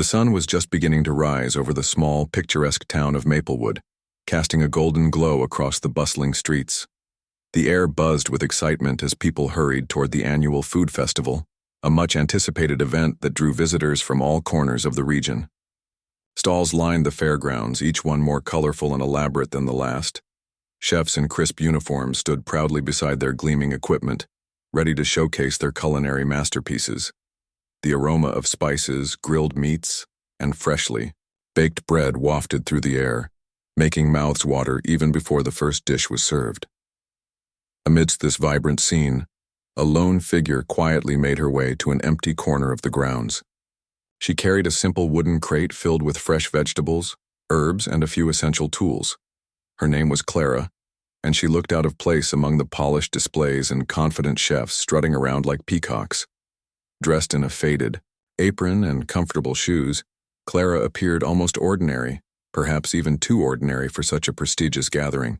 The sun was just beginning to rise over the small, picturesque town of Maplewood, casting a golden glow across the bustling streets. The air buzzed with excitement as people hurried toward the annual food festival, a much-anticipated event that drew visitors from all corners of the region. Stalls lined the fairgrounds, each one more colorful and elaborate than the last. Chefs in crisp uniforms stood proudly beside their gleaming equipment, ready to showcase their culinary masterpieces. The aroma of spices, grilled meats, and freshly baked bread wafted through the air, making mouths water even before the first dish was served. Amidst this vibrant scene, a lone figure quietly made her way to an empty corner of the grounds. She carried a simple wooden crate filled with fresh vegetables, herbs, and a few essential tools. Her name was Clara, and she looked out of place among the polished displays and confident chefs strutting around like peacocks. Dressed in a faded apron and comfortable shoes, Clara appeared almost ordinary, perhaps even too ordinary for such a prestigious gathering.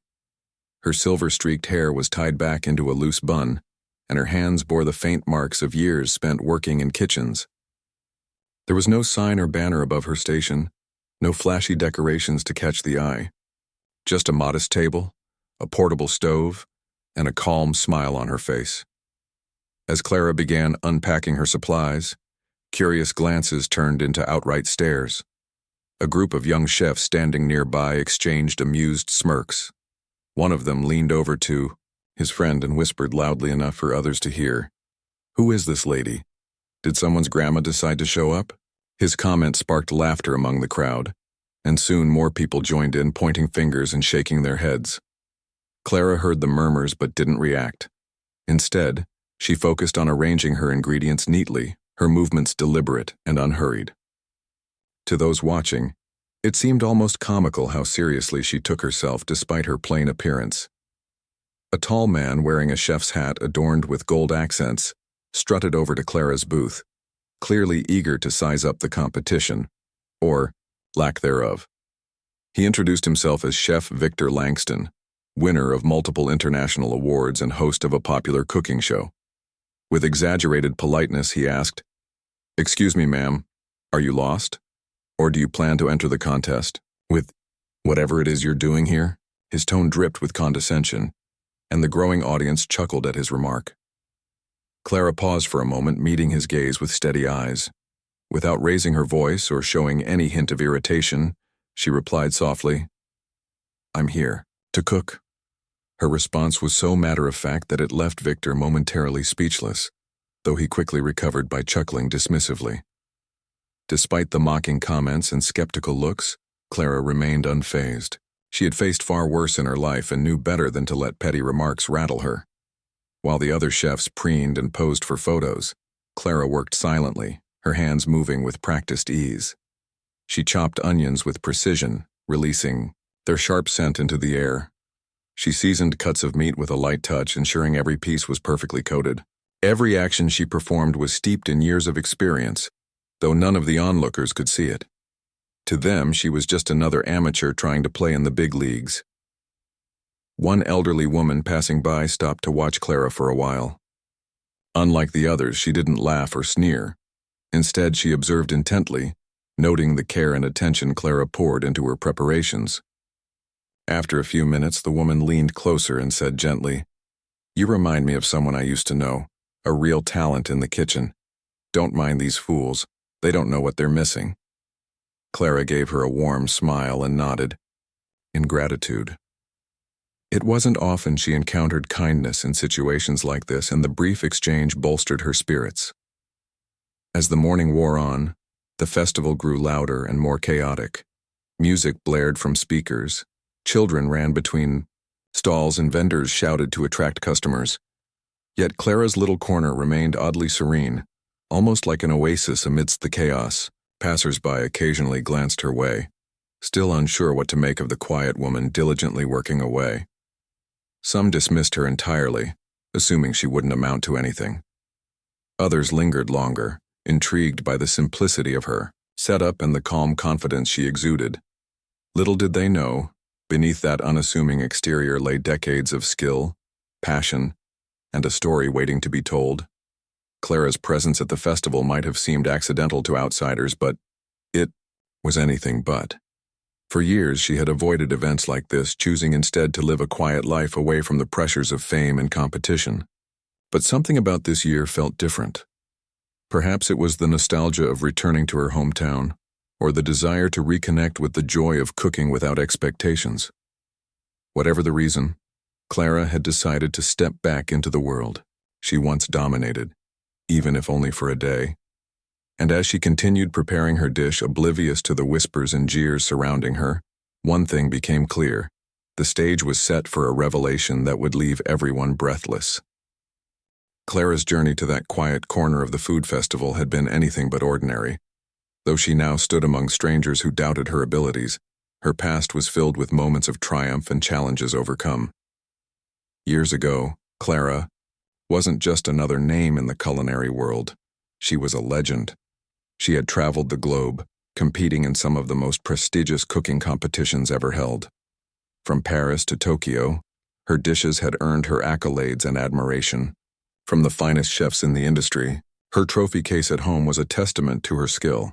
Her silver-streaked hair was tied back into a loose bun, and her hands bore the faint marks of years spent working in kitchens. There was no sign or banner above her station, no flashy decorations to catch the eye. Just a modest table, a portable stove, and a calm smile on her face. As Clara began unpacking her supplies, curious glances turned into outright stares. A group of young chefs standing nearby exchanged amused smirks. One of them leaned over to his friend and whispered loudly enough for others to hear, "Who is this lady? Did someone's grandma decide to show up?" His comment sparked laughter among the crowd, and soon more people joined in, pointing fingers and shaking their heads. Clara heard the murmurs but didn't react. Instead, she focused on arranging her ingredients neatly, her movements deliberate and unhurried. To those watching, it seemed almost comical how seriously she took herself despite her plain appearance. A tall man wearing a chef's hat adorned with gold accents strutted over to Clara's booth, clearly eager to size up the competition, or lack thereof. He introduced himself as Chef Victor Langston, winner of multiple international awards and host of a popular cooking show. With exaggerated politeness, he asked, "Excuse me, ma'am, are you lost? Or do you plan to enter the contest with whatever it is you're doing here?" His tone dripped with condescension, and the growing audience chuckled at his remark. Clara paused for a moment, meeting his gaze with steady eyes. Without raising her voice or showing any hint of irritation, she replied softly, "I'm here to cook." Her response was so matter-of-fact that it left Victor momentarily speechless, though he quickly recovered by chuckling dismissively. Despite the mocking comments and skeptical looks, Clara remained unfazed. She had faced far worse in her life and knew better than to let petty remarks rattle her. While the other chefs preened and posed for photos, Clara worked silently, her hands moving with practiced ease. She chopped onions with precision, releasing their sharp scent into the air. She seasoned cuts of meat with a light touch, ensuring every piece was perfectly coated. Every action she performed was steeped in years of experience, though none of the onlookers could see it. To them, she was just another amateur trying to play in the big leagues. One elderly woman passing by stopped to watch Clara for a while. Unlike the others, she didn't laugh or sneer. Instead, she observed intently, noting the care and attention Clara poured into her preparations. After a few minutes, the woman leaned closer and said gently, "You remind me of someone I used to know, a real talent in the kitchen. Don't mind these fools, they don't know what they're missing." Clara gave her a warm smile and nodded, in gratitude. It wasn't often she encountered kindness in situations like this, and the brief exchange bolstered her spirits. As the morning wore on, the festival grew louder and more chaotic. Music blared from speakers. Children ran between stalls and vendors shouted to attract customers. Yet Clara's little corner remained oddly serene, almost like an oasis amidst the chaos. Passers-by occasionally glanced her way, still unsure what to make of the quiet woman diligently working away. Some dismissed her entirely, assuming she wouldn't amount to anything. Others lingered longer, intrigued by the simplicity of her setup and the calm confidence she exuded. Little did they know, beneath that unassuming exterior lay decades of skill, passion, and a story waiting to be told. Clara's presence at the festival might have seemed accidental to outsiders, but was anything but. For years, she had avoided events like this, choosing instead to live a quiet life away from the pressures of fame and competition. But something about this year felt different. Perhaps it was the nostalgia of returning to her hometown, or the desire to reconnect with the joy of cooking without expectations. Whatever the reason, Clara had decided to step back into the world she once dominated, even if only for a day. And as she continued preparing her dish, oblivious to the whispers and jeers surrounding her, one thing became clear. The stage was set for a revelation that would leave everyone breathless. Clara's journey to that quiet corner of the food festival had been anything but ordinary. Though she now stood among strangers who doubted her abilities, her past was filled with moments of triumph and challenges overcome. Years ago, Clara wasn't just another name in the culinary world. She was a legend. She had traveled the globe, competing in some of the most prestigious cooking competitions ever held. From Paris to Tokyo, her dishes had earned her accolades and admiration. From the finest chefs in the industry, her trophy case at home was a testament to her skill.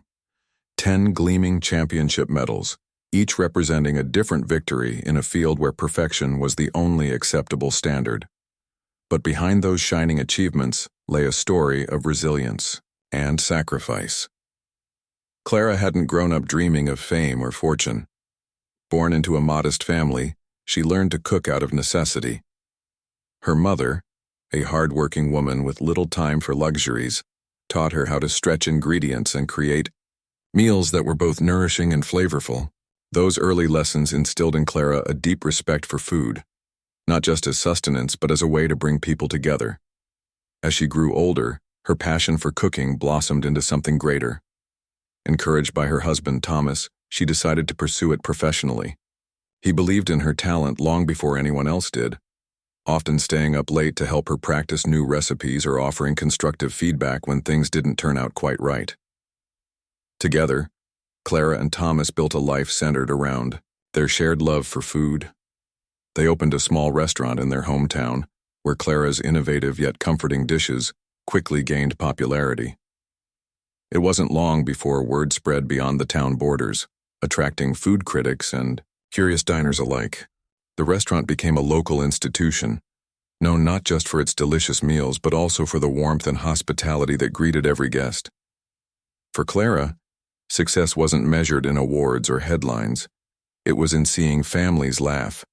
10 gleaming championship medals, each representing a different victory in a field where perfection was the only acceptable standard. But behind those shining achievements lay a story of resilience and sacrifice. Clara hadn't grown up dreaming of fame or fortune. Born into a modest family, she learned to cook out of necessity. Her mother, a hard-working woman with little time for luxuries, taught her how to stretch ingredients and create meals that were both nourishing and flavorful. Those early lessons instilled in Clara a deep respect for food, not just as sustenance but as a way to bring people together. As she grew older, her passion for cooking blossomed into something greater. Encouraged by her husband, Thomas, she decided to pursue it professionally. He believed in her talent long before anyone else did, often staying up late to help her practice new recipes or offering constructive feedback when things didn't turn out quite right. Together, Clara and Thomas built a life centered around their shared love for food. They opened a small restaurant in their hometown, where Clara's innovative yet comforting dishes quickly gained popularity. It wasn't long before word spread beyond the town borders, attracting food critics and curious diners alike. The restaurant became a local institution, known not just for its delicious meals but also for the warmth and hospitality that greeted every guest. For Clara, success wasn't measured in awards or headlines. It was in seeing families laugh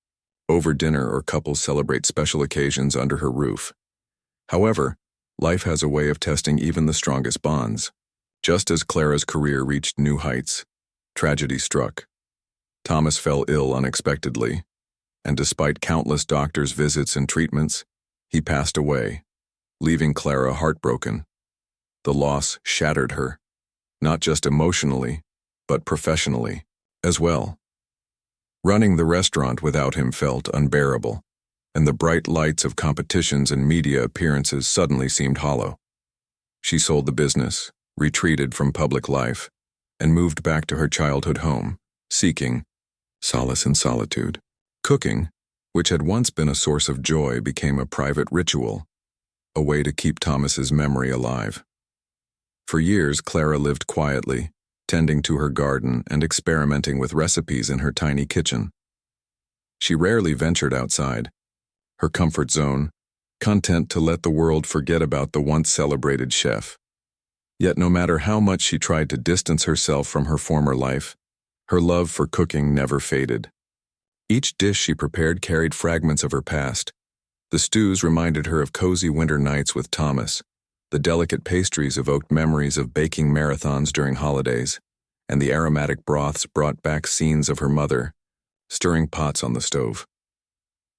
over dinner or couples celebrate special occasions under her roof. However, life has a way of testing even the strongest bonds. Just as Clara's career reached new heights, tragedy struck. Thomas fell ill unexpectedly, and despite countless doctors' visits and treatments, he passed away, leaving Clara heartbroken. The loss shattered her, not just emotionally, but professionally as well. Running the restaurant without him felt unbearable, and the bright lights of competitions and media appearances suddenly seemed hollow. She sold the business, retreated from public life, and moved back to her childhood home, seeking solace in solitude. Cooking, which had once been a source of joy, became a private ritual, a way to keep Thomas's memory alive. For years, Clara lived quietly, tending to her garden and experimenting with recipes in her tiny kitchen. She rarely ventured outside, her comfort zone, content to let the world forget about the once celebrated chef. Yet no matter how much she tried to distance herself from her former life, her love for cooking never faded. Each dish she prepared carried fragments of her past. The stews reminded her of cozy winter nights with Thomas. The delicate pastries evoked memories of baking marathons during holidays, and the aromatic broths brought back scenes of her mother, stirring pots on the stove.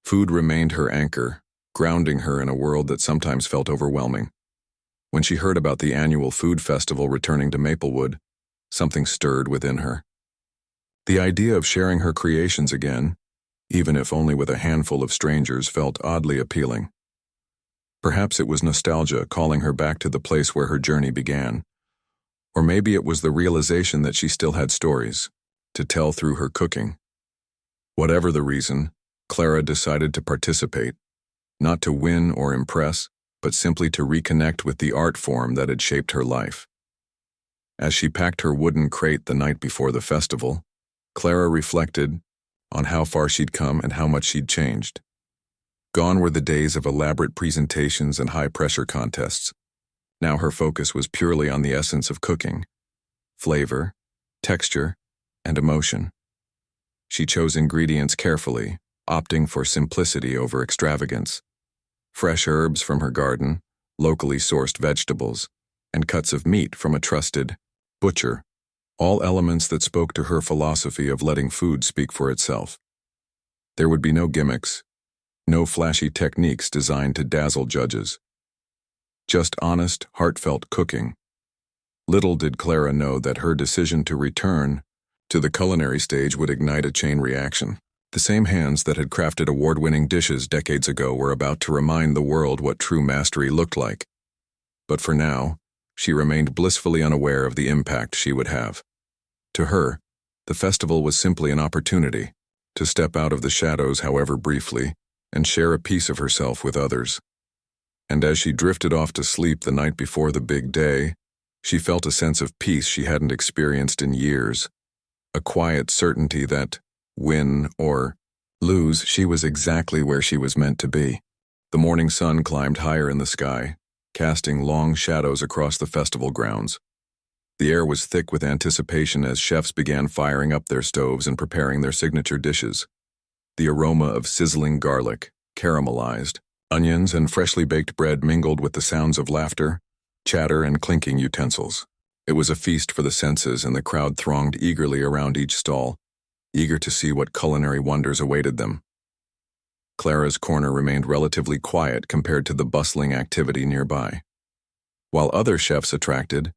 Food remained her anchor, grounding her in a world that sometimes felt overwhelming. When she heard about the annual food festival returning to Maplewood, something stirred within her. The idea of sharing her creations again, even if only with a handful of strangers, felt oddly appealing. Perhaps it was nostalgia calling her back to the place where her journey began. Or maybe it was the realization that she still had stories to tell through her cooking. Whatever the reason, Clara decided to participate, not to win or impress, but simply to reconnect with the art form that had shaped her life. As she packed her wooden crate the night before the festival, Clara reflected on how far she'd come and how much she'd changed. Gone were the days of elaborate presentations and high-pressure contests. Now her focus was purely on the essence of cooking: flavor, texture, and emotion. She chose ingredients carefully, opting for simplicity over extravagance. Fresh herbs from her garden, locally sourced vegetables, and cuts of meat from a trusted butcher, all elements that spoke to her philosophy of letting food speak for itself. There would be no gimmicks, no flashy techniques designed to dazzle judges. Just honest, heartfelt cooking. Little did Clara know that her decision to return to the culinary stage would ignite a chain reaction. The same hands that had crafted award-winning dishes decades ago were about to remind the world what true mastery looked like. But for now, she remained blissfully unaware of the impact she would have. To her, the festival was simply an opportunity to step out of the shadows, however briefly, and share a piece of herself with others. And as she drifted off to sleep the night before the big day, she felt a sense of peace she hadn't experienced in years, a quiet certainty that, win or lose, she was exactly where she was meant to be. The morning sun climbed higher in the sky, casting long shadows across the festival grounds. The air was thick with anticipation as chefs began firing up their stoves and preparing their signature dishes. The aroma of sizzling garlic, caramelized onions, and freshly baked bread mingled with the sounds of laughter, chatter, and clinking utensils. It was a feast for the senses, and the crowd thronged eagerly around each stall, eager to see what culinary wonders awaited them. Clara's corner remained relatively quiet compared to the bustling activity nearby. While other chefs attracted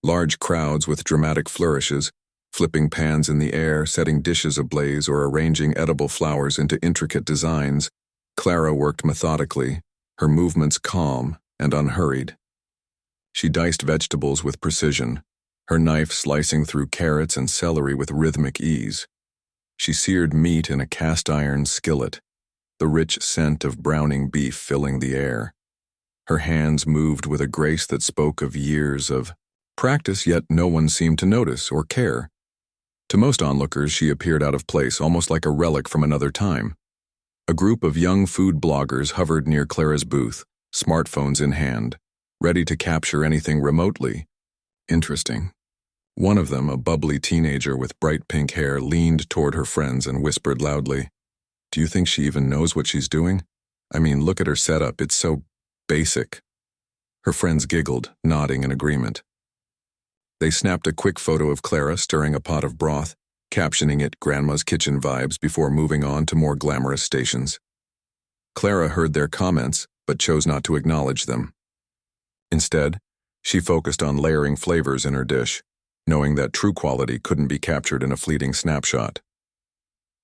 large crowds with dramatic flourishes, flipping pans in the air, setting dishes ablaze, or arranging edible flowers into intricate designs, Clara worked methodically, her movements calm and unhurried. She diced vegetables with precision, her knife slicing through carrots and celery with rhythmic ease. She seared meat in a cast-iron skillet, the rich scent of browning beef filling the air. Her hands moved with a grace that spoke of years of practice, yet no one seemed to notice or care. To most onlookers, she appeared out of place, almost like a relic from another time. A group of young food bloggers hovered near Clara's booth, smartphones in hand, ready to capture anything remotely interesting. One of them, a bubbly teenager with bright pink hair, leaned toward her friends and whispered loudly, "Do you think she even knows what she's doing? I mean, look at her setup, it's so basic." Her friends giggled, nodding in agreement. They snapped a quick photo of Clara stirring a pot of broth, captioning it "Grandma's Kitchen Vibes" before moving on to more glamorous stations. Clara heard their comments, but chose not to acknowledge them. Instead, she focused on layering flavors in her dish, knowing that true quality couldn't be captured in a fleeting snapshot.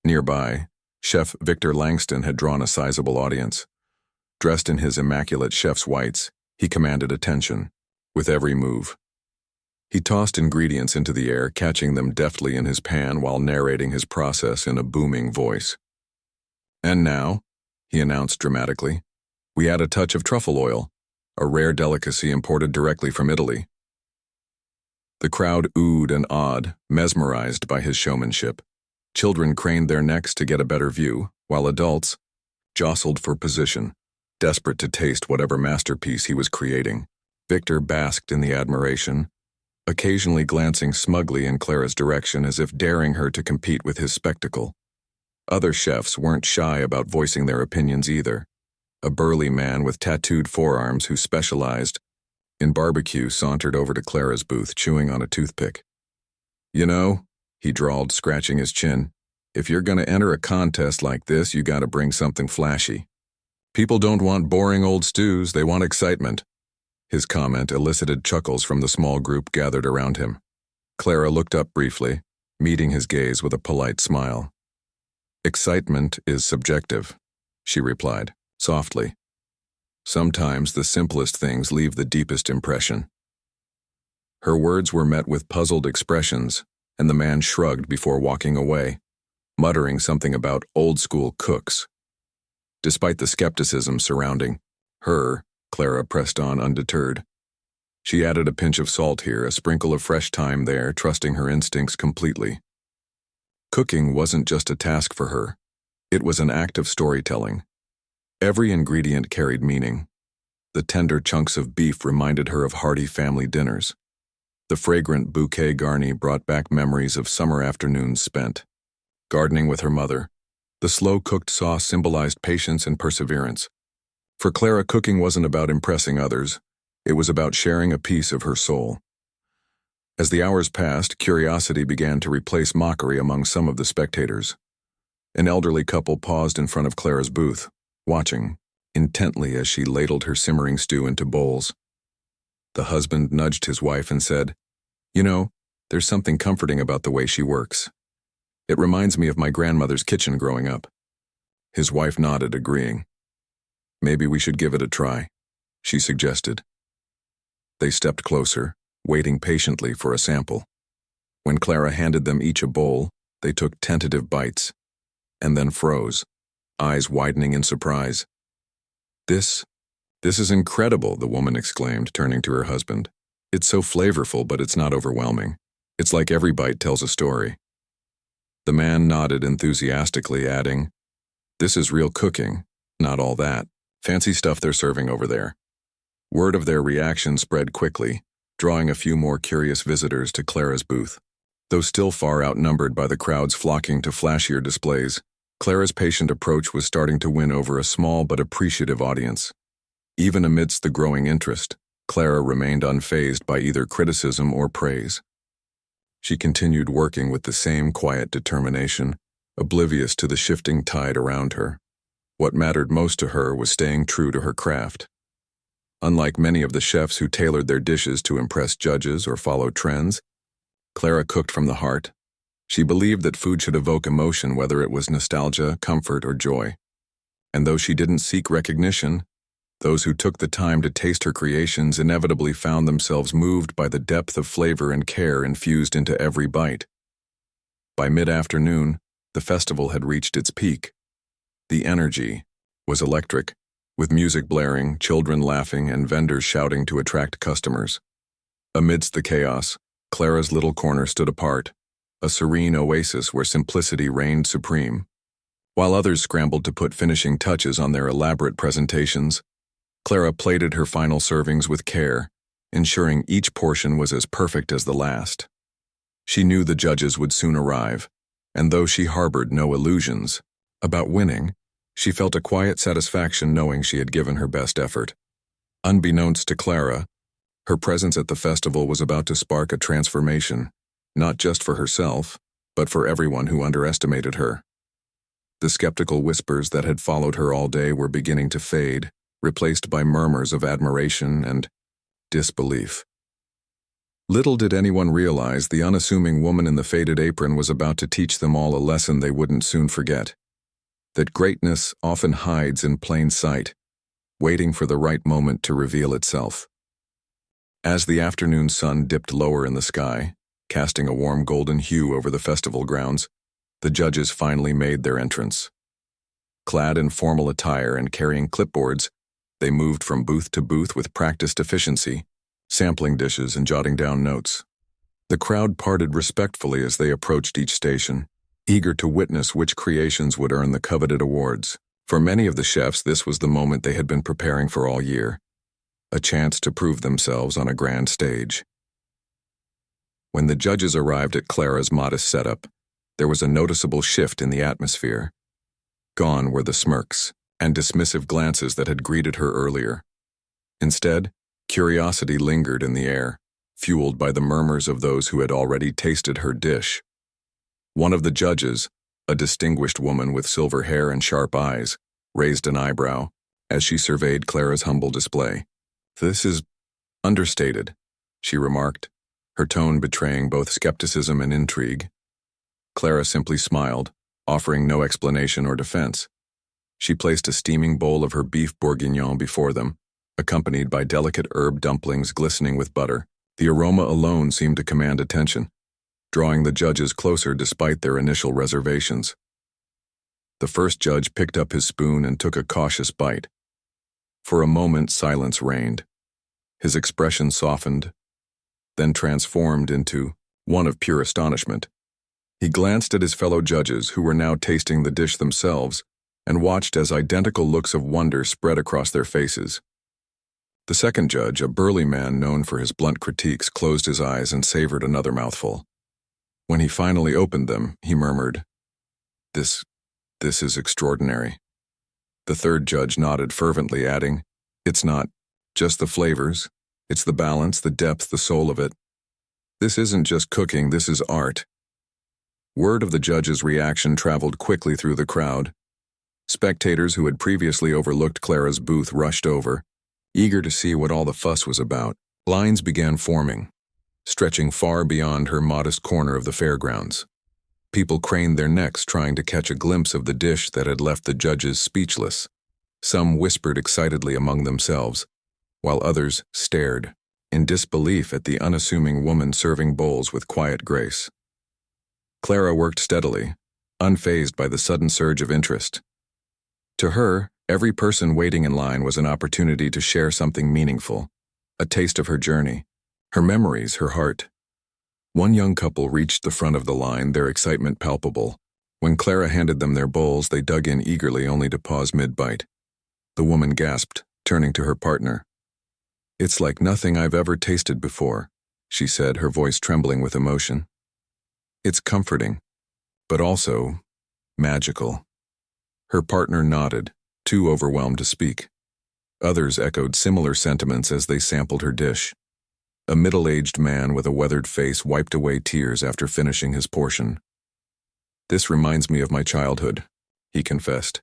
Nearby, Chef Victor Langston had drawn a sizable audience. Dressed in his immaculate chef's whites, he commanded attention, with every move. He tossed ingredients into the air, catching them deftly in his pan while narrating his process in a booming voice. "And now," he announced dramatically, "we add a touch of truffle oil, a rare delicacy imported directly from Italy." The crowd oohed and awed, mesmerized by his showmanship. Children craned their necks to get a better view, while adults jostled for position, desperate to taste whatever masterpiece he was creating. Victor basked in the admiration, occasionally glancing smugly in Clara's direction as if daring her to compete with his spectacle. Other chefs weren't shy about voicing their opinions either. A burly man with tattooed forearms who specialized in barbecue sauntered over to Clara's booth, chewing on a toothpick. "You know," he drawled, scratching his chin, "if you're gonna enter a contest like this, you gotta bring something flashy. People don't want boring old stews, they want excitement." His comment elicited chuckles from the small group gathered around him. Clara looked up briefly, meeting his gaze with a polite smile. "Excitement is subjective," she replied, softly. "Sometimes the simplest things leave the deepest impression." Her words were met with puzzled expressions, and the man shrugged before walking away, muttering something about old-school cooks. Despite the skepticism surrounding her, Clara pressed on undeterred. She added a pinch of salt here, a sprinkle of fresh thyme there, trusting her instincts completely. Cooking wasn't just a task for her. It was an act of storytelling. Every ingredient carried meaning. The tender chunks of beef reminded her of hearty family dinners. The fragrant bouquet garni brought back memories of summer afternoons spent gardening with her mother. The slow-cooked sauce symbolized patience and perseverance. For Clara, cooking wasn't about impressing others. It was about sharing a piece of her soul. As the hours passed, curiosity began to replace mockery among some of the spectators. An elderly couple paused in front of Clara's booth, watching intently as she ladled her simmering stew into bowls. The husband nudged his wife and said, "You know, there's something comforting about the way she works. It reminds me of my grandmother's kitchen growing up." His wife nodded, agreeing. "Maybe we should give it a try," she suggested. They stepped closer, waiting patiently for a sample. When Clara handed them each a bowl, they took tentative bites, and then froze, eyes widening in surprise. This is incredible," the woman exclaimed, turning to her husband. "It's so flavorful, but it's not overwhelming. It's like every bite tells a story." The man nodded enthusiastically, adding, "This is real cooking, not all that fancy stuff they're serving over there." Word of their reaction spread quickly, drawing a few more curious visitors to Clara's booth. Though still far outnumbered by the crowds flocking to flashier displays, Clara's patient approach was starting to win over a small but appreciative audience. Even amidst the growing interest, Clara remained unfazed by either criticism or praise. She continued working with the same quiet determination, oblivious to the shifting tide around her. What mattered most to her was staying true to her craft. Unlike many of the chefs who tailored their dishes to impress judges or follow trends, Clara cooked from the heart. She believed that food should evoke emotion, whether it was nostalgia, comfort, or joy. And though she didn't seek recognition, those who took the time to taste her creations inevitably found themselves moved by the depth of flavor and care infused into every bite. By mid-afternoon, the festival had reached its peak. The energy was electric, with music blaring, children laughing, and vendors shouting to attract customers. Amidst the chaos, Clara's little corner stood apart, a serene oasis where simplicity reigned supreme. While others scrambled to put finishing touches on their elaborate presentations, Clara plated her final servings with care, ensuring each portion was as perfect as the last. She knew the judges would soon arrive, and though she harbored no illusions about winning, she felt a quiet satisfaction knowing she had given her best effort. Unbeknownst to Clara, her presence at the festival was about to spark a transformation, not just for herself, but for everyone who underestimated her. The skeptical whispers that had followed her all day were beginning to fade, replaced by murmurs of admiration and disbelief. Little did anyone realize the unassuming woman in the faded apron was about to teach them all a lesson they wouldn't soon forget: that greatness often hides in plain sight, waiting for the right moment to reveal itself. As the afternoon sun dipped lower in the sky, casting a warm golden hue over the festival grounds, the judges finally made their entrance. Clad in formal attire and carrying clipboards, they moved from booth to booth with practiced efficiency, sampling dishes and jotting down notes. The crowd parted respectfully as they approached each station, eager to witness which creations would earn the coveted awards. For many of the chefs, this was the moment they had been preparing for all year, a chance to prove themselves on a grand stage. When the judges arrived at Clara's modest setup, there was a noticeable shift in the atmosphere. Gone were the smirks and dismissive glances that had greeted her earlier. Instead, curiosity lingered in the air, fueled by the murmurs of those who had already tasted her dish. One of the judges, a distinguished woman with silver hair and sharp eyes, raised an eyebrow as she surveyed Clara's humble display. "This is understated," she remarked, her tone betraying both skepticism and intrigue. Clara simply smiled, offering no explanation or defense. She placed a steaming bowl of her beef bourguignon before them, accompanied by delicate herb dumplings glistening with butter. The aroma alone seemed to command attention, drawing the judges closer despite their initial reservations. The first judge picked up his spoon and took a cautious bite. For a moment, silence reigned. His expression softened, then transformed into one of pure astonishment. He glanced at his fellow judges who were now tasting the dish themselves and watched as identical looks of wonder spread across their faces. The second judge, a burly man known for his blunt critiques, closed his eyes and savored another mouthful. When he finally opened them, he murmured, This is extraordinary." The third judge nodded fervently, adding, "It's not just the flavors, it's the balance, the depth, the soul of it. This isn't just cooking, this is art." Word of the judge's reaction traveled quickly through the crowd. Spectators who had previously overlooked Clara's booth rushed over, eager to see what all the fuss was about. Lines began forming, stretching far beyond her modest corner of the fairgrounds. People craned their necks trying to catch a glimpse of the dish that had left the judges speechless. Some whispered excitedly among themselves, while others stared, in disbelief at the unassuming woman serving bowls with quiet grace. Clara worked steadily, unfazed by the sudden surge of interest. To her, every person waiting in line was an opportunity to share something meaningful, a taste of her journey, her memories, her heart. One young couple reached the front of the line, their excitement palpable. When Clara handed them their bowls, they dug in eagerly, only to pause mid-bite. The woman gasped, turning to her partner. "It's like nothing I've ever tasted before," she said, her voice trembling with emotion. "It's comforting, but also magical." Her partner nodded, too overwhelmed to speak. Others echoed similar sentiments as they sampled her dish. A middle-aged man with a weathered face wiped away tears after finishing his portion. "This reminds me of my childhood," he confessed.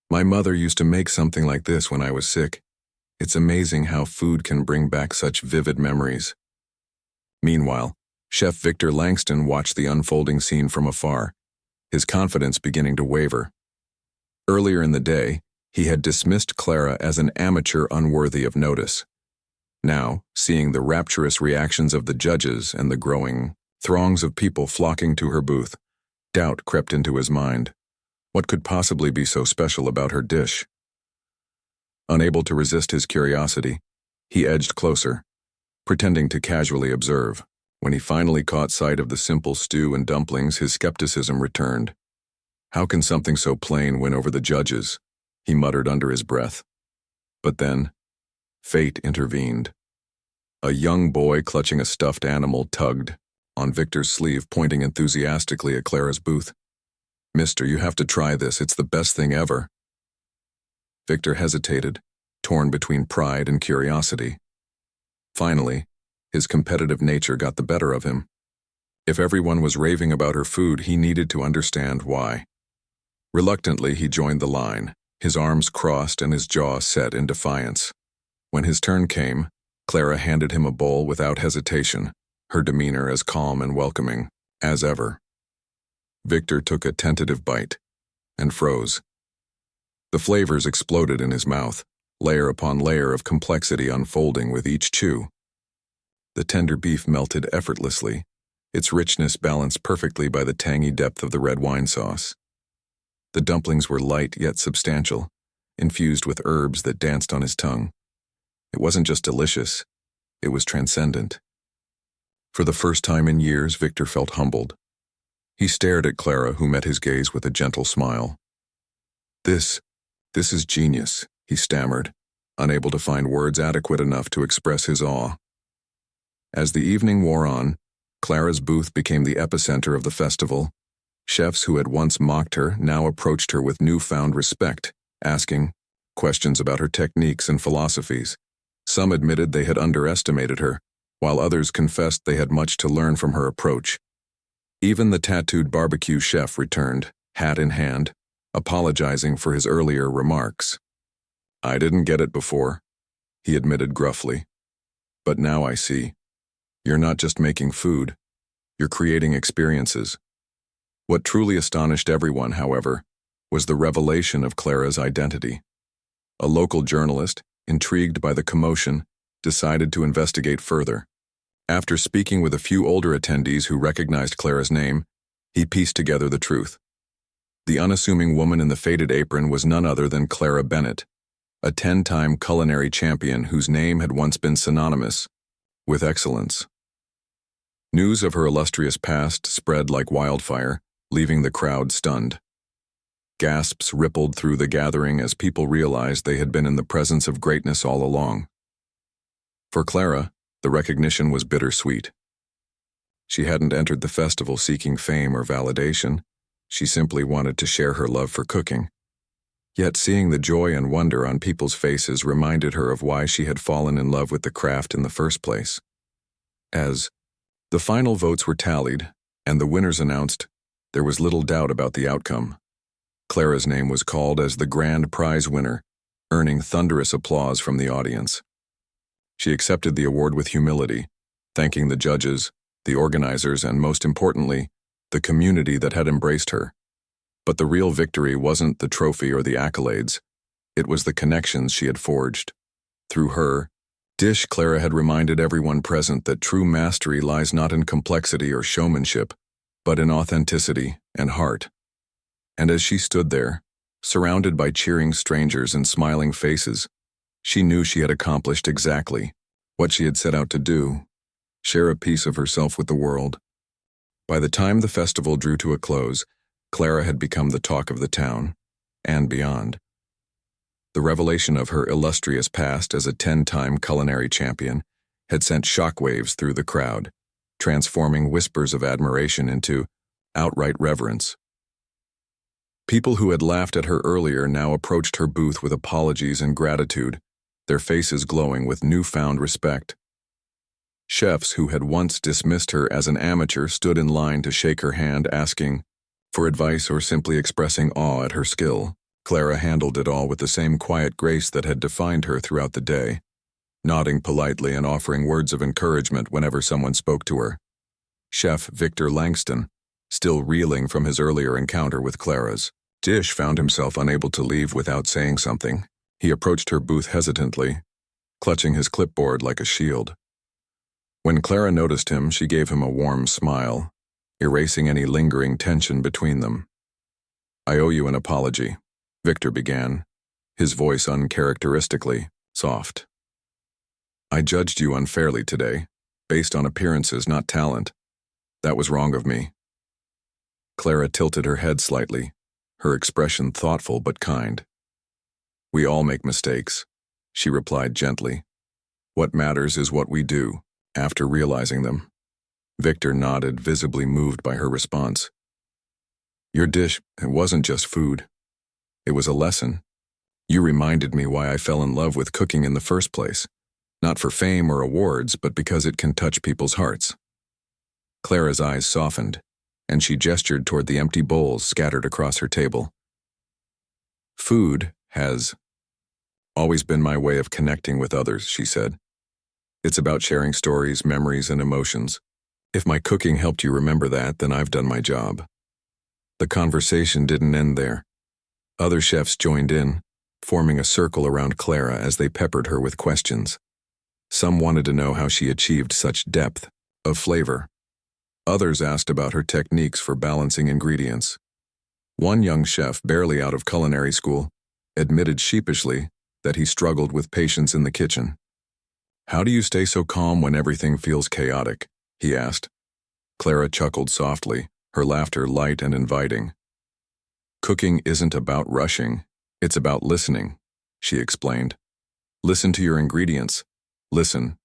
"My mother used to make something like this when I was sick. It's amazing how food can bring back such vivid memories." Meanwhile, Chef Victor Langston watched the unfolding scene from afar, his confidence beginning to waver. Earlier in the day, he had dismissed Clara as an amateur unworthy of notice. Now, seeing the rapturous reactions of the judges and the growing throngs of people flocking to her booth, doubt crept into his mind. What could possibly be so special about her dish? Unable to resist his curiosity, he edged closer, pretending to casually observe. When he finally caught sight of the simple stew and dumplings, his skepticism returned. "How can something so plain win over the judges?" he muttered under his breath. But then, fate intervened. A young boy clutching a stuffed animal tugged on Victor's sleeve, pointing enthusiastically at Clara's booth. "Mister, you have to try this, it's the best thing ever." Victor hesitated, torn between pride and curiosity. Finally, his competitive nature got the better of him. If everyone was raving about her food, he needed to understand why. Reluctantly, he joined the line, his arms crossed and his jaw set in defiance. When his turn came, Clara handed him a bowl without hesitation, her demeanor as calm and welcoming as ever. Victor took a tentative bite and froze. The flavors exploded in his mouth, layer upon layer of complexity unfolding with each chew. The tender beef melted effortlessly, its richness balanced perfectly by the tangy depth of the red wine sauce. The dumplings were light yet substantial, infused with herbs that danced on his tongue. It wasn't just delicious, it was transcendent. For the first time in years, Victor felt humbled. He stared at Clara, who met his gaze with a gentle smile. This is genius," he stammered, unable to find words adequate enough to express his awe. As the evening wore on, Clara's booth became the epicenter of the festival. Chefs who had once mocked her now approached her with newfound respect, asking questions about her techniques and philosophies. Some admitted they had underestimated her, while others confessed they had much to learn from her approach. Even the tattooed barbecue chef returned, hat in hand, apologizing for his earlier remarks. "I didn't get it before," he admitted gruffly. "But now I see. You're not just making food, you're creating experiences." What truly astonished everyone, however, was the revelation of Clara's identity. A local journalist, intrigued by the commotion, decided to investigate further. After speaking with a few older attendees who recognized Clara's name, he pieced together the truth. The unassuming woman in the faded apron was none other than Clara Bennett, a 10-time culinary champion whose name had once been synonymous with excellence. News of her illustrious past spread like wildfire, leaving the crowd stunned. Gasps rippled through the gathering as people realized they had been in the presence of greatness all along. For Clara, the recognition was bittersweet. She hadn't entered the festival seeking fame or validation. She simply wanted to share her love for cooking. Yet seeing the joy and wonder on people's faces reminded her of why she had fallen in love with the craft in the first place. As the final votes were tallied and the winners announced, there was little doubt about the outcome. Clara's name was called as the grand prize winner, earning thunderous applause from the audience. She accepted the award with humility, thanking the judges, the organizers, and most importantly, the community that had embraced her. But the real victory wasn't the trophy or the accolades. It was the connections she had forged. Through her dish, Clara had reminded everyone present that true mastery lies not in complexity or showmanship, but in authenticity and heart. And as she stood there, surrounded by cheering strangers and smiling faces, she knew she had accomplished exactly what she had set out to do: share a piece of herself with the world. By the time the festival drew to a close, Clara had become the talk of the town, and beyond. The revelation of her illustrious past as a 10-time culinary champion had sent shockwaves through the crowd, transforming whispers of admiration into outright reverence. People who had laughed at her earlier now approached her booth with apologies and gratitude, their faces glowing with newfound respect. Chefs who had once dismissed her as an amateur stood in line to shake her hand, asking for advice or simply expressing awe at her skill. Clara handled it all with the same quiet grace that had defined her throughout the day, nodding politely and offering words of encouragement whenever someone spoke to her. Chef Victor Langston, still reeling from his earlier encounter with Clara's dish, found himself unable to leave without saying something. He approached her booth hesitantly, clutching his clipboard like a shield. When Clara noticed him, she gave him a warm smile, erasing any lingering tension between them. "I owe you an apology," Victor began, his voice uncharacteristically soft. "I judged you unfairly today, based on appearances, not talent. That was wrong of me." Clara tilted her head slightly, her expression thoughtful but kind. "We all make mistakes," she replied gently. "What matters is what we do after realizing them." Victor nodded, visibly moved by her response. "Your dish, it wasn't just food. It was a lesson. You reminded me why I fell in love with cooking in the first place, not for fame or awards, but because it can touch people's hearts." Clara's eyes softened, and she gestured toward the empty bowls scattered across her table. "Food has always been my way of connecting with others," she said. "It's about sharing stories, memories, and emotions. If my cooking helped you remember that, then I've done my job." The conversation didn't end there. Other chefs joined in, forming a circle around Clara as they peppered her with questions. Some wanted to know how she achieved such depth of flavor. Others asked about her techniques for balancing ingredients. One young chef, barely out of culinary school, admitted sheepishly that he struggled with patience in the kitchen. "How do you stay so calm when everything feels chaotic?" he asked. Clara chuckled softly, her laughter light and inviting. "Cooking isn't about rushing, it's about listening," she explained. "Listen to your ingredients, listen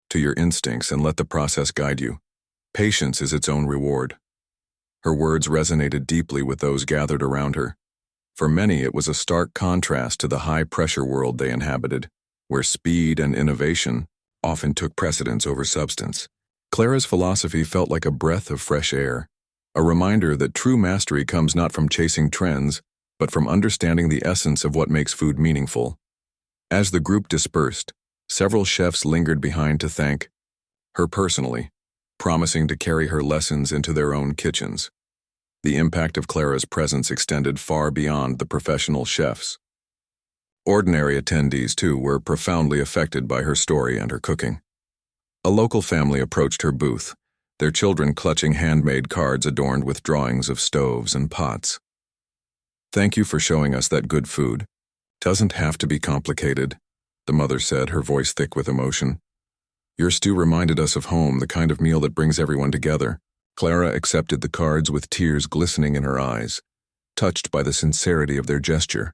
to your instincts, and let the process guide you. Patience is its own reward." Her words resonated deeply with those gathered around her. For many, it was a stark contrast to the high-pressure world they inhabited, where speed and innovation often took precedence over substance. Clara's philosophy felt like a breath of fresh air, a reminder that true mastery comes not from chasing trends, but from understanding the essence of what makes food meaningful. As the group dispersed, several chefs lingered behind to thank her personally, promising to carry her lessons into their own kitchens. The impact of Clara's presence extended far beyond the professional chefs. Ordinary attendees, too, were profoundly affected by her story and her cooking. A local family approached her booth, their children clutching handmade cards adorned with drawings of stoves and pots. "Thank you for showing us that good food, Doesn't have to be complicated, the mother said, her voice thick with emotion. Your stew reminded us of home, the kind of meal that brings everyone together. Clara accepted the cards with tears glistening in her eyes, touched by the sincerity of their gesture.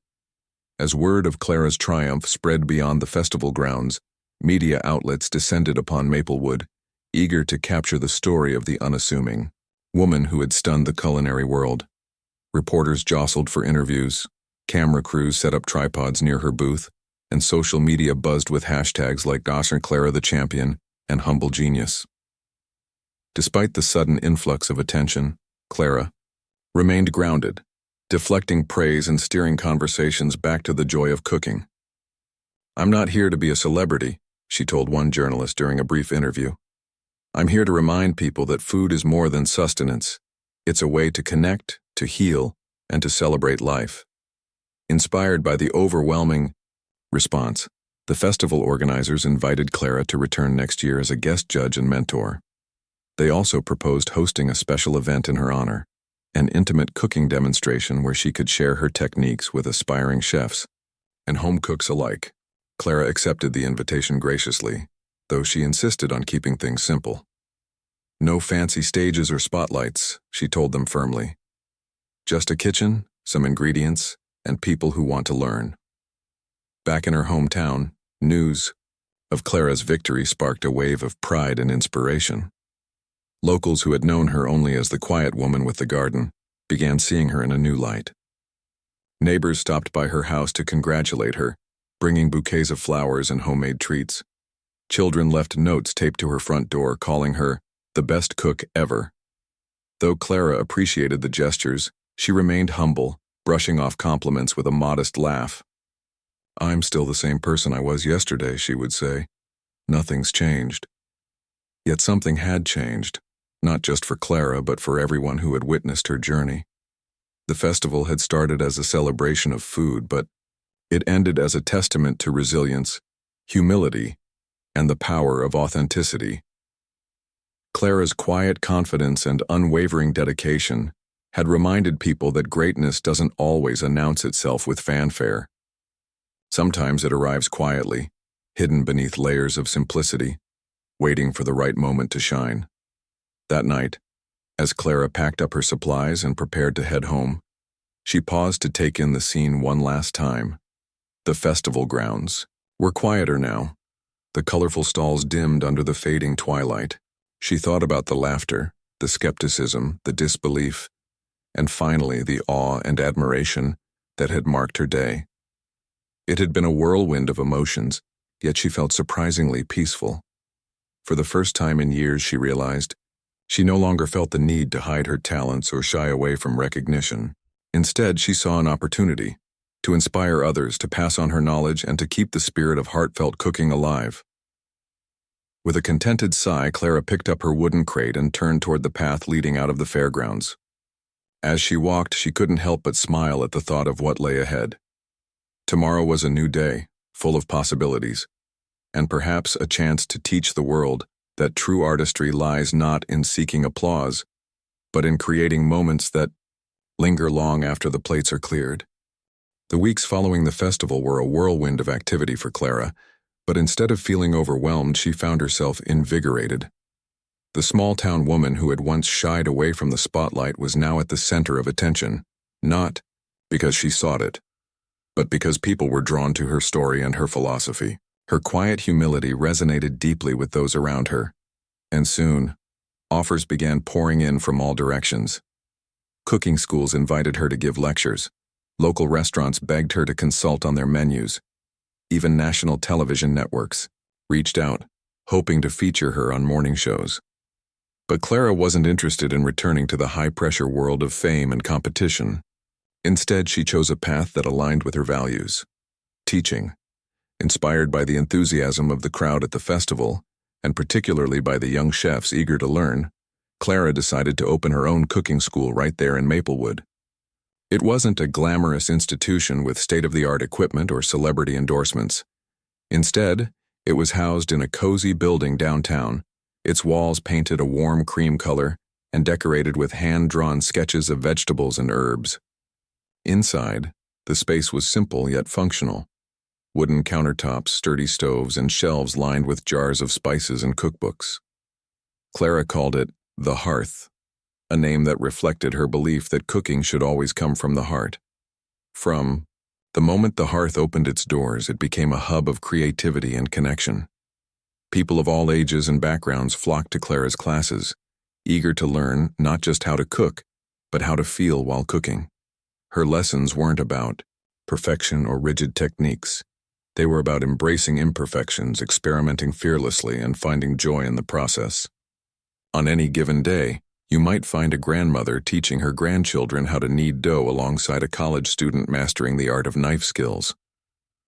As word of Clara's triumph spread beyond the festival grounds, media outlets descended upon Maplewood, eager to capture the story of the unassuming woman who had stunned the culinary world. Reporters jostled for interviews, camera crews set up tripods near her booth, and social media buzzed with hashtags like Clara the Champion and Humble Genius. Despite the sudden influx of attention, Clara remained grounded, deflecting praise and steering conversations back to the joy of cooking. I'm not here to be a celebrity, she told one journalist during a brief interview. I'm here to remind people that food is more than sustenance. It's a way to connect, to heal, and to celebrate life. Inspired by the overwhelming response, the festival organizers invited Clara to return next year as a guest judge and mentor. They also proposed hosting a special event in her honor, an intimate cooking demonstration where she could share her techniques with aspiring chefs and home cooks alike. Clara accepted the invitation graciously, though she insisted on keeping things simple. No fancy stages or spotlights, she told them firmly. Just a kitchen, some ingredients, and people who want to learn. Back in her hometown, news of Clara's victory sparked a wave of pride and inspiration. Locals who had known her only as the quiet woman with the garden began seeing her in a new light. Neighbors stopped by her house to congratulate her, bringing bouquets of flowers and homemade treats. Children left notes taped to her front door calling her the best cook ever. Though Clara appreciated the gestures, she remained humble, brushing off compliments with a modest laugh. I'm still the same person I was yesterday, she would say. Nothing's changed. Yet something had changed, not just for Clara, but for everyone who had witnessed her journey. The festival had started as a celebration of food, but it ended as a testament to resilience, humility, and the power of authenticity. Clara's quiet confidence and unwavering dedication had reminded people that greatness doesn't always announce itself with fanfare. Sometimes it arrives quietly, hidden beneath layers of simplicity, waiting for the right moment to shine. That night, as Clara packed up her supplies and prepared to head home, she paused to take in the scene one last time. The festival grounds were quieter now, the colorful stalls dimmed under the fading twilight. She thought about the laughter, the skepticism, the disbelief, and finally the awe and admiration that had marked her day. It had been a whirlwind of emotions, yet she felt surprisingly peaceful. For the first time in years, she realized, she no longer felt the need to hide her talents or shy away from recognition. Instead, she saw an opportunity to inspire others, to pass on her knowledge, and to keep the spirit of heartfelt cooking alive. With a contented sigh, Clara picked up her wooden crate and turned toward the path leading out of the fairgrounds. As she walked, she couldn't help but smile at the thought of what lay ahead. Tomorrow was a new day, full of possibilities, and perhaps a chance to teach the world that true artistry lies not in seeking applause, but in creating moments that linger long after the plates are cleared. The weeks following the festival were a whirlwind of activity for Clara, but instead of feeling overwhelmed, she found herself invigorated. The small-town woman who had once shied away from the spotlight was now at the center of attention, not because she sought it, but because people were drawn to her story and her philosophy. Her quiet humility resonated deeply with those around her, and soon, offers began pouring in from all directions. Cooking schools invited her to give lectures. Local restaurants begged her to consult on their menus. Even national television networks reached out, hoping to feature her on morning shows. But Clara wasn't interested in returning to the high-pressure world of fame and competition. Instead, she chose a path that aligned with her values: teaching. Inspired by the enthusiasm of the crowd at the festival, and particularly by the young chefs eager to learn, Clara decided to open her own cooking school right there in Maplewood. It wasn't a glamorous institution with state-of-the-art equipment or celebrity endorsements. Instead, it was housed in a cozy building downtown, its walls painted a warm cream color and decorated with hand-drawn sketches of vegetables and herbs. Inside, The space was simple yet functional. Wooden countertops, sturdy stoves, and shelves lined with jars of spices and cookbooks. Clara called it the hearth, a name that reflected her belief that cooking should always come from the heart. From the moment the hearth opened its doors, it became a hub of creativity and connection. People of all ages and backgrounds flocked to Clara's classes, eager to learn not just how to cook, but how to feel while cooking. Her lessons weren't about perfection or rigid techniques. They were about embracing imperfections, experimenting fearlessly, and finding joy in the process. On any given day, you might find a grandmother teaching her grandchildren how to knead dough alongside a college student mastering the art of knife skills,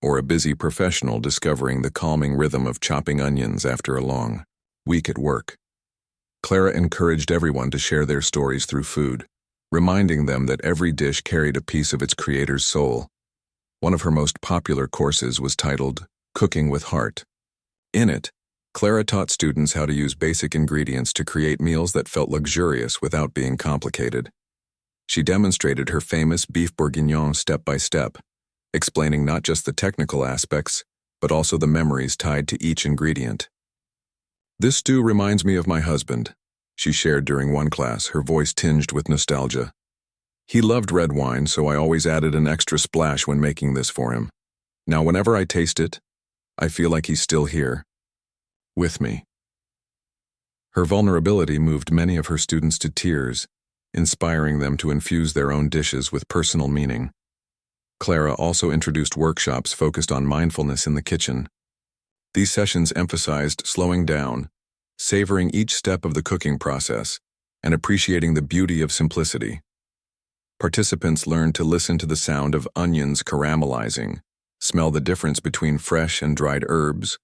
or a busy professional discovering the calming rhythm of chopping onions after a long week at work. Clara encouraged everyone to share their stories through food, reminding them that every dish carried a piece of its creator's soul. One of her most popular courses was titled Cooking with Heart. In it, Clara taught students how to use basic ingredients to create meals that felt luxurious without being complicated. She demonstrated her famous beef bourguignon step by step, explaining not just the technical aspects, but also the memories tied to each ingredient. "This stew reminds me of my husband," she shared during one class, her voice tinged with nostalgia. "He loved red wine, so I always added an extra splash when making this for him. Now whenever I taste it, I feel like he's still here, with me." Her vulnerability moved many of her students to tears, inspiring them to infuse their own dishes with personal meaning. Clara also introduced workshops focused on mindfulness in the kitchen. These sessions emphasized slowing down, savoring each step of the cooking process, and appreciating the beauty of simplicity. Participants learned to listen to the sound of onions caramelizing, smell the difference between fresh and dried herbs,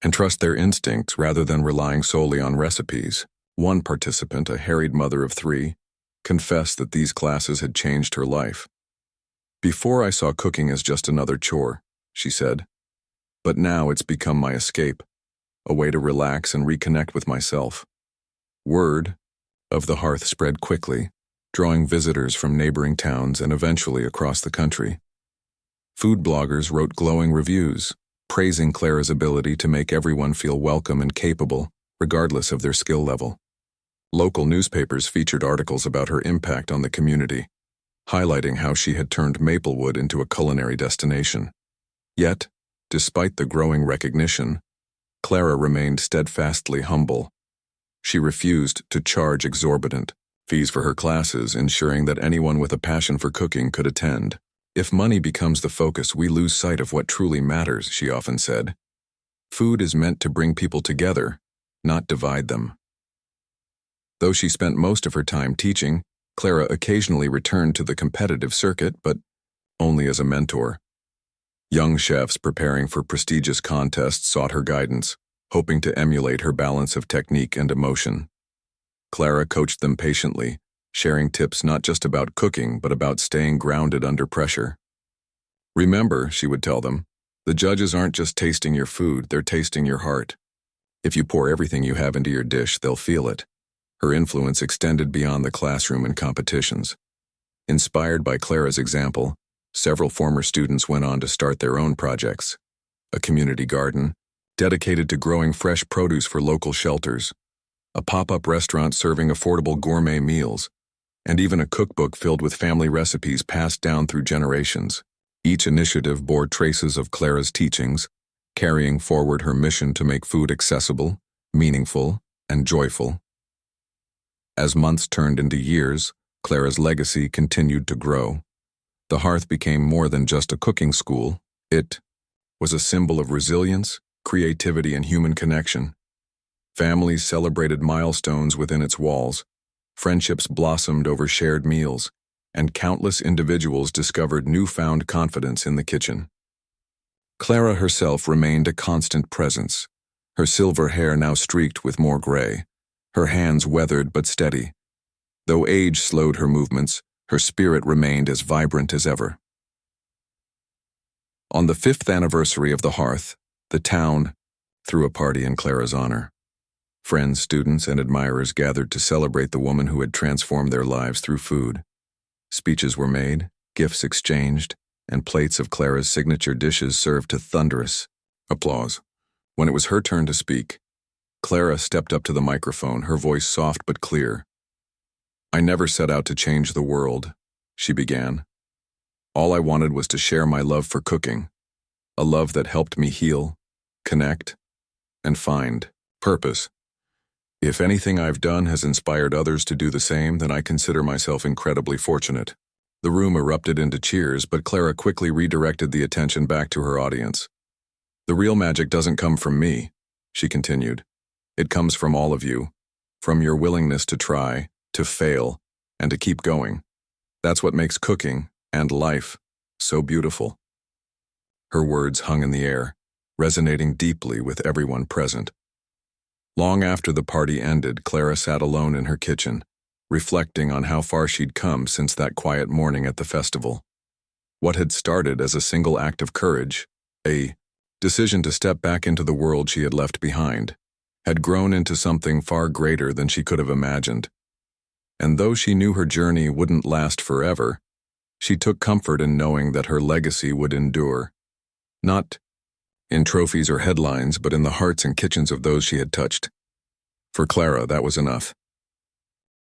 and trust their instincts rather than relying solely on recipes. One participant, a harried mother of 3, confessed that these classes had changed her life. "Before I saw cooking as just another chore," she said, "but now it's become my escape, a way to relax and reconnect with myself." Word of the hearth spread quickly, drawing visitors from neighboring towns and eventually across the country. Food bloggers wrote glowing reviews, praising Clara's ability to make everyone feel welcome and capable, regardless of their skill level. Local newspapers featured articles about her impact on the community, highlighting how she had turned Maplewood into a culinary destination. Yet, despite the growing recognition, Clara remained steadfastly humble. She refused to charge exorbitant fees for her classes, ensuring that anyone with a passion for cooking could attend. "If money becomes the focus, we lose sight of what truly matters," she often said. "Food is meant to bring people together, not divide them." Though she spent most of her time teaching, Clara occasionally returned to the competitive circuit, but only as a mentor. Young chefs preparing for prestigious contests sought her guidance, hoping to emulate her balance of technique and emotion. Clara coached them patiently, sharing tips not just about cooking, but about staying grounded under pressure. "Remember," she would tell them, "the judges aren't just tasting your food, they're tasting your heart. If you pour everything you have into your dish, they'll feel it." Her influence extended beyond the classroom and competitions. Inspired by Clara's example, several former students went on to start their own projects: a community garden dedicated to growing fresh produce for local shelters, a pop-up restaurant serving affordable gourmet meals, and even a cookbook filled with family recipes passed down through generations. Each initiative bore traces of Clara's teachings, carrying forward her mission to make food accessible, meaningful, and joyful. As months turned into years, Clara's legacy continued to grow. The hearth became more than just a cooking school. It was a symbol of resilience, creativity, and human connection. Families celebrated milestones within its walls, friendships blossomed over shared meals, and countless individuals discovered newfound confidence in the kitchen. Clara herself remained a constant presence, her silver hair now streaked with more gray, her hands weathered but steady. Though age slowed her movements, her spirit remained as vibrant as ever. On the 5th anniversary of the hearth, the town threw a party in Clara's honor. Friends, students, and admirers gathered to celebrate the woman who had transformed their lives through food. Speeches were made, gifts exchanged, and plates of Clara's signature dishes served to thunderous applause. When it was her turn to speak, Clara stepped up to the microphone, her voice soft but clear. "I never set out to change the world," she began. "All I wanted was to share my love for cooking, a love that helped me heal, connect, and find purpose. If anything I've done has inspired others to do the same, then I consider myself incredibly fortunate." The room erupted into cheers, but Clara quickly redirected the attention back to her audience. "The real magic doesn't come from me," she continued. "It comes from all of you, from your willingness to try, to fail, and to keep going. That's what makes cooking and life so beautiful." Her words hung in the air, resonating deeply with everyone present. Long after the party ended, Clara sat alone in her kitchen, reflecting on how far she'd come since that quiet morning at the festival. What had started as a single act of courage, a decision to step back into the world she had left behind, had grown into something far greater than she could have imagined. And though she knew her journey wouldn't last forever, she took comfort in knowing that her legacy would endure. Not in trophies or headlines, but in the hearts and kitchens of those she had touched. For Clara, that was enough.